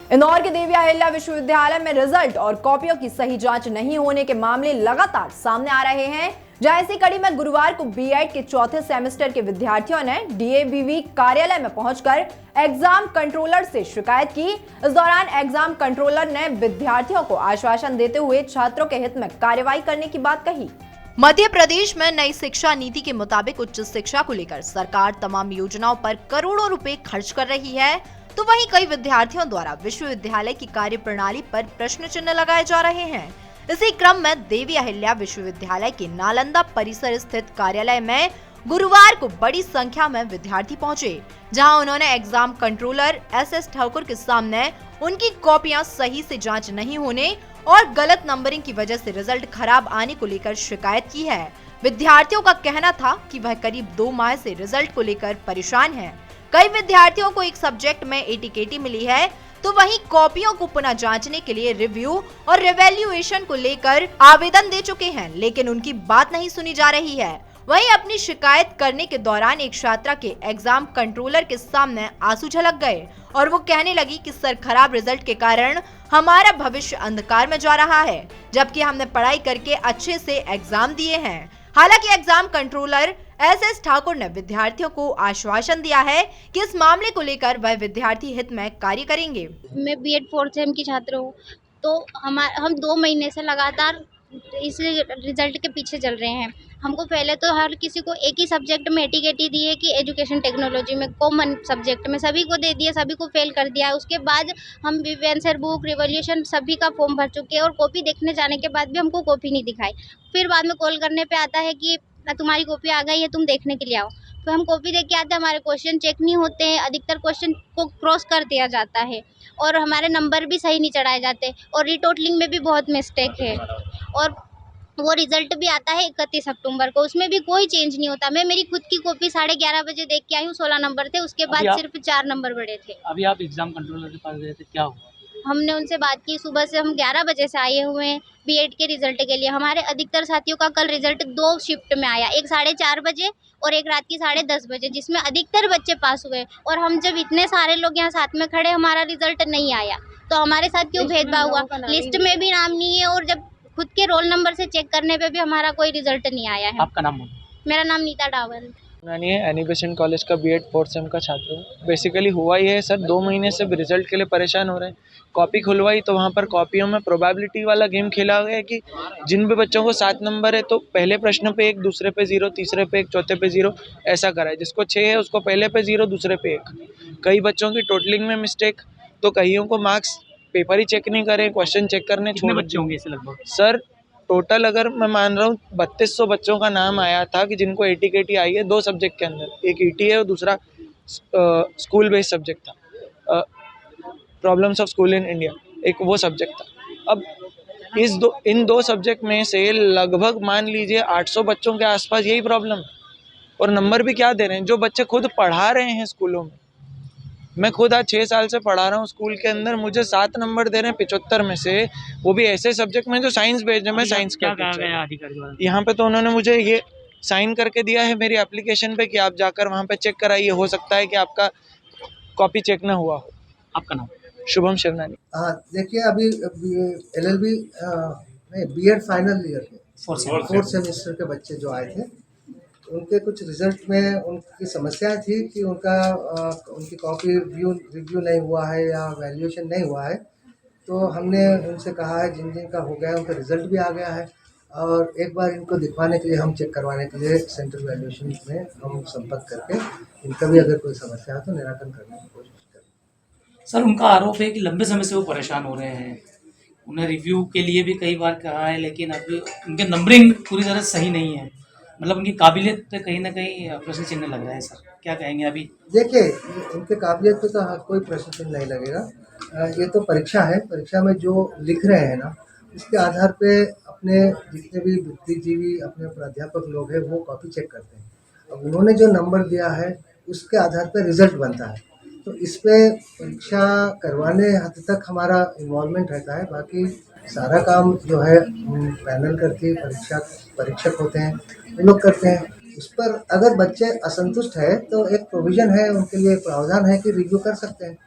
इंदौर के देवी अहिल्या विश्वविद्यालय में रिजल्ट और कॉपियों की सही जांच नहीं होने के मामले लगातार सामने आ रहे हैं। जहां इसी कड़ी में गुरुवार को बीएड के चौथे सेमेस्टर के विद्यार्थियों ने डीएवीवी कार्यालय में पहुंचकर एग्जाम कंट्रोलर से शिकायत की। इस दौरान एग्जाम कंट्रोलर ने विद्यार्थियों को आश्वासन देते हुए छात्रों के हित में कार्रवाई करने की बात कही। मध्य प्रदेश में नई शिक्षा नीति के मुताबिक उच्च शिक्षा को लेकर सरकार तमाम योजनाओं पर करोड़ों रुपए खर्च कर रही है, तो वहीं कई विद्यार्थियों द्वारा विश्वविद्यालय की कार्य प्रणाली पर प्रश्न चिन्ह लगाए जा रहे हैं। इसी क्रम में देवी अहिल्या विश्वविद्यालय के नालंदा परिसर स्थित कार्यालय में गुरुवार को बड़ी संख्या में विद्यार्थी पहुंचे, जहां उन्होंने एग्जाम कंट्रोलर एस ठाकुर के सामने उनकी कॉपियां सही से जांच नहीं होने और गलत नंबरिंग की वजह से रिजल्ट खराब आने को लेकर शिकायत की है। विद्यार्थियों का कहना था कि वह करीब 2 माह से रिजल्ट को लेकर परेशान है। कई विद्यार्थियों को एक सब्जेक्ट में एटीकेटी मिली है, तो वहीं कॉपियों को पुनः जांचने के लिए रिव्यू और रिवैल्यूएशन को लेकर आवेदन दे चुके हैं, लेकिन उनकी बात नहीं सुनी जा रही है। वहीं अपनी शिकायत करने के दौरान एक छात्रा के एग्जाम कंट्रोलर के सामने आंसू झलक गए और वो कहने लगी कि सर, खराब रिजल्ट के कारण हमारा भविष्य अंधकार में जा रहा है, जबकि हमने पढ़ाई करके अच्छे से एग्जाम दिए हैं। हालांकि एग्जाम कंट्रोलर एस ठाकुर ने विद्यार्थियों को आश्वासन दिया है कि इस मामले को लेकर वह विद्यार्थी हित में कार्य करेंगे। मैं बीएड 4th सेम की छात्र हूँ, तो हम 2 महीने से लगातार इस रिजल्ट के पीछे चल रहे हैं। हमको पहले तो हर किसी को एक ही सब्जेक्ट में एटीकेटी दी है कि एजुकेशन टेक्नोलॉजी में कॉमन सब्जेक्ट में सभी को दे दिया, सभी को फेल कर दिया है। उसके बाद हम आंसर बुक, रिवॉल्यूशन सभी का फॉर्म भर चुके हैं और कॉपी देखने जाने के बाद भी हमको कॉपी नहीं दिखाई। फिर बाद में कॉल करने पे आता है कि तुम्हारी कॉपी आ गई है, तुम देखने के लिए आओ। तो हम कॉपी देख के आते हैं, हमारे क्वेश्चन चेक नहीं होते हैं, अधिकतर क्वेश्चन को क्रॉस कर दिया जाता है और हमारे नंबर भी सही नहीं चढ़ाए जाते और रीटोटलिंग में भी बहुत मिस्टेक है। और वो रिजल्ट भी आता है 31 अक्टूबर को, उसमें भी कोई चेंज नहीं होता। मैं मेरी खुद की कॉपी 11:30 बजे देख के आई हूँ, 16 नंबर थे, उसके बाद सिर्फ 4 नंबर बढ़े थे। अभी आप एग्जाम कंट्रोलर के पास गए थे, क्या हुआ? हमने उनसे बात की, सुबह से हम 11 बजे से आए हुए हैं बीएड के रिजल्ट के लिए। हमारे अधिकतर साथियों का कल रिजल्ट 2 शिफ्ट में आया, एक 4:30 बजे और एक रात की 10:30 बजे, जिसमें अधिकतर बच्चे पास हुए। और हम जब इतने सारे लोग यहाँ साथ में खड़े, हमारा रिजल्ट नहीं आया, तो हमारे साथ क्यों भेदभाव हुआ? लिस्ट में भी नाम नहीं है और जब खुद के रोल नंबर से चेक करने पे भी हमारा कोई रिजल्ट नहीं आया है। आपका नाम बोलो। मेरा नाम नीता डावर। मैं एनी बेसेंट कॉलेज का बीएड 4th सेम का छात्र हूँ। बेसिकली हुआ ये है सर, 2 महीने से रिजल्ट के लिए परेशान हो रहे हैं। कॉपी खुलवाई तो वहाँ पर कॉपियों में प्रोबेबिलिटी वाला गेम खेला गया है कि जिन भी बच्चों को 7 नंबर है तो पहले प्रश्न पे 1, दूसरे पे 0, तीसरे पे 1, चौथे पे 0 ऐसा करा है। जिसको 6 है उसको पहले पे 0, दूसरे पे 1। कई बच्चों की टोटलिंग में मिस्टेक, तो कईयों को मार्क्स पेपर ही चेक नहीं करे, क्वेश्चन चेक करने छोड़ बच्चे होंगे इसे लगभग? सर टोटल अगर मैं मान रहा हूँ 3200 बच्चों का नाम आया था कि जिनको एटीकेटी आई है 2 सब्जेक्ट के अंदर, एक ईटी है और दूसरा स्कूल बेस्ड सब्जेक्ट था, problems of school in India, एक वो सब्जेक्ट था। अब इन 2 सब्जेक्ट में से लगभग मान लीजिए 800 बच्चों के आसपास यही प्रॉब्लम है। और नंबर भी क्या दे रहे हैं, जो बच्चे खुद पढ़ा रहे हैं स्कूलों में। मैं खुद आज 6 साल से पढ़ा रहा हूँ स्कूल के अंदर, मुझे 7 नंबर दे रहे हैं 75 में से, वो भी ऐसे सब्जेक्ट में जो साइंस बेस्ड है। मैं साइंस का यहाँ पे तो उन्होंने मुझे ये साइन करके दिया है मेरी एप्लीकेशन पे कि आप जाकर वहाँ पे चेक कराइए, हो सकता है कि आपका कॉपी चेक ना हुआ हो। आपका नाम? शुभम शिवनानी। हाँ, देखिए अभी LLB नहीं, बीएड फाइनल ईयर के 4th सेमेस्टर के बच्चे जो आए थे, उनके कुछ रिजल्ट में उनकी समस्याएं थी कि उनकी कॉपी रिव्यू नहीं हुआ है या वैल्यूएशन नहीं हुआ है। तो हमने उनसे कहा है जिन जिन का हो गया है उनका रिजल्ट भी आ गया है, और एक बार इनको दिखवाने के लिए, हम चेक करवाने के लिए सेंट्रल वैल्यूएशन में हम संपर्क करके इनका भी अगर कोई समस्या है तो निराकरण करने की कोशिश करें। सर, उनका आरोप है कि लंबे समय से वो परेशान हो रहे हैं, उन्हें रिव्यू के लिए भी कई बार कहा है, लेकिन अभी उनके नंबरिंग पूरी तरह सही नहीं है, मतलब उनकी काबिलियत पे कहीं ना कहीं प्रश्न चिन्ह लग रहा है। सर, क्या कहेंगे? अभी देखिए, उनके काबिलियत पे तो कोई प्रश्न चिन्ह नहीं लगेगा। ये तो परीक्षा है, परीक्षा में जो लिख रहे हैं ना, उसके आधार पे अपने जितने भी बुद्धिजीवी अपने प्राध्यापक लोग हैं वो कॉपी चेक करते हैं। अब उन्होंने जो नंबर दिया है उसके आधार पे रिजल्ट बनता है, तो इस पे परीक्षा करवाने हद तक हमारा इन्वॉल्वमेंट रहता है। बाकी सारा काम जो है पैनल करके परीक्षक होते हैं वो लोग करते हैं। उस पर अगर बच्चे असंतुष्ट है तो एक प्रोविज़न है, उनके लिए प्रावधान है कि रिव्यू कर सकते हैं।